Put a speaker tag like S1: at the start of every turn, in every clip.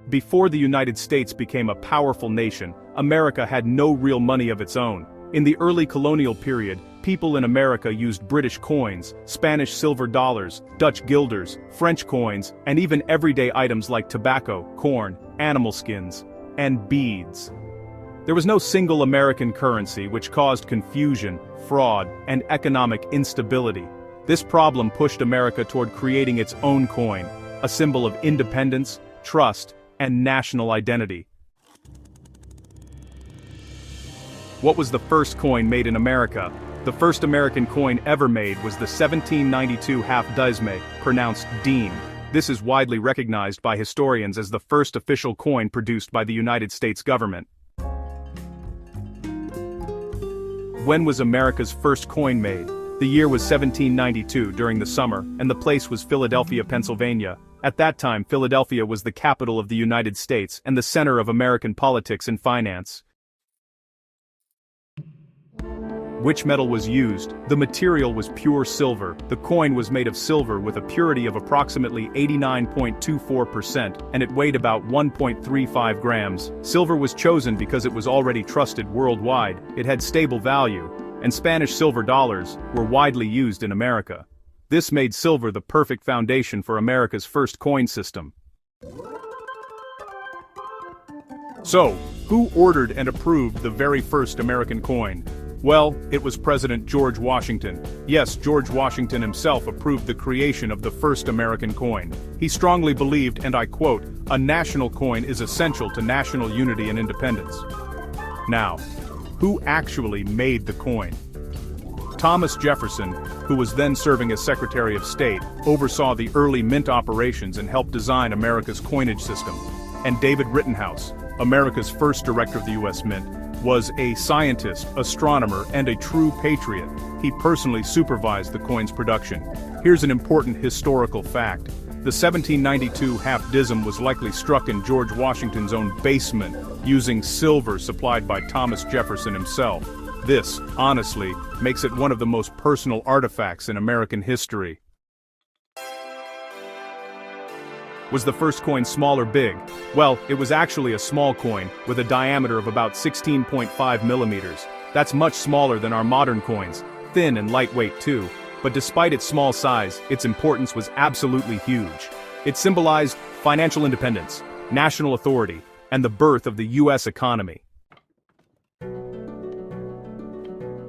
S1: Before the United States became a powerful nation, America had no real money of its own. In the early colonial period, people in America used British coins, Spanish silver dollars, Dutch guilders, French coins, and even everyday items like tobacco, corn, animal skins, and beads. There was no single American currency, which caused confusion, fraud, and economic instability. This problem pushed America toward creating its own coin, a symbol of independence, trust, and national identity. What was the first coin made in America? The first American coin ever made was the 1792 Half Disme, pronounced Dean. This is widely recognized by historians as the first official coin produced by the United States government. When was America's first coin made? The year was 1792 during the summer, and the place was Philadelphia, Pennsylvania. At that time, Philadelphia was the capital of the United States and the center of American politics and finance. Which metal was used? The material was pure silver. The coin was made of silver with a purity of approximately 89.24%, and it weighed about 1.35 grams. Silver was chosen because it was already trusted worldwide, it had stable value, and Spanish silver dollars were widely used in America. This made silver the perfect foundation for America's first coin system. So, who ordered and approved the very first American coin? Well, it was President George Washington. Yes, George Washington himself approved the creation of the first American coin. He strongly believed, and I quote, "A national coin is essential to national unity and independence." Now, who actually made the coin? Thomas Jefferson, who was then serving as Secretary of State, oversaw the early mint operations and helped design America's coinage system. And David Rittenhouse, America's first director of the U.S. Mint, was a scientist, astronomer, and a true patriot. He personally supervised the coin's production. Here's an important historical fact. The 1792 Half Disme was likely struck in George Washington's own basement, using silver supplied by Thomas Jefferson himself. This, honestly, makes it one of the most personal artifacts in American history. Was the first coin small or big? Well, it was actually a small coin, with a diameter of about 16.5 millimeters. That's much smaller than our modern coins, thin and lightweight too. But despite its small size, its importance was absolutely huge. It symbolized financial independence, national authority, and the birth of the U.S. economy.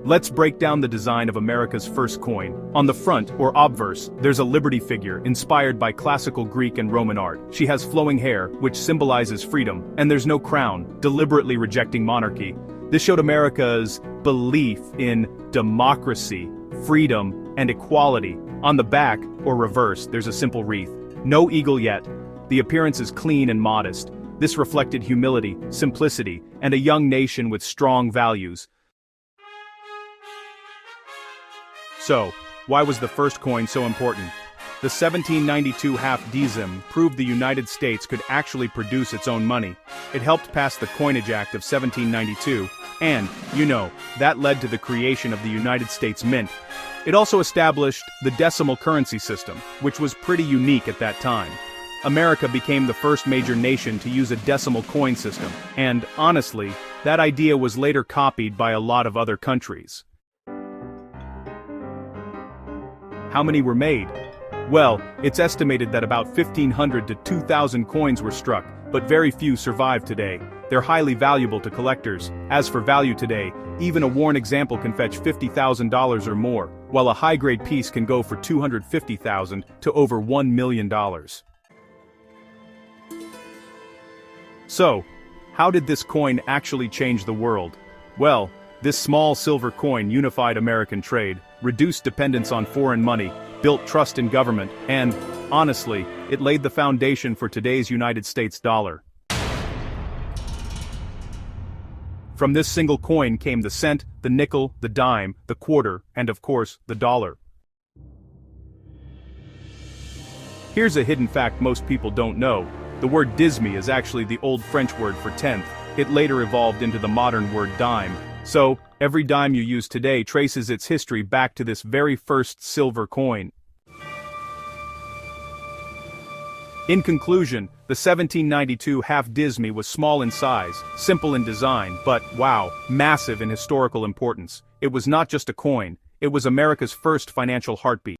S1: Let's break down the design of America's first coin. On the front, or obverse, there's a liberty figure inspired by classical Greek and Roman art. She has flowing hair, which symbolizes freedom, and there's no crown, deliberately rejecting monarchy. This showed America's belief in democracy, freedom, and equality. On the back, or reverse, there's a simple wreath. No eagle yet. The appearance is clean and modest. This reflected humility, simplicity, and a young nation with strong values. So, why was the first coin so important? The 1792 Half Disme proved the United States could actually produce its own money. It helped pass the Coinage Act of 1792, and, that led to the creation of the United States Mint. It also established the decimal currency system, which was pretty unique at that time. America became the first major nation to use a decimal coin system, and, honestly, that idea was later copied by a lot of other countries. How many were made? Well, it's estimated that about 1,500 to 2,000 coins were struck, but very few survive today. They're highly valuable to collectors. As for value today, even a worn example can fetch $50,000 or more, while a high-grade piece can go for $250,000 to over $1 million. So, how did this coin actually change the world? Well, this small silver coin unified American trade, reduced dependence on foreign money, built trust in government, and, honestly, it laid the foundation for today's United States dollar. From this single coin came the cent, the nickel, the dime, the quarter, and of course, the dollar. Here's a hidden fact most people don't know. The word disme is actually the old French word for tenth. It later evolved into the modern word dime. So, every dime you use today traces its history back to this very first silver coin. In conclusion, the 1792 Half Disme was small in size, simple in design, but, wow, massive in historical importance. It was not just a coin, it was America's first financial heartbeat.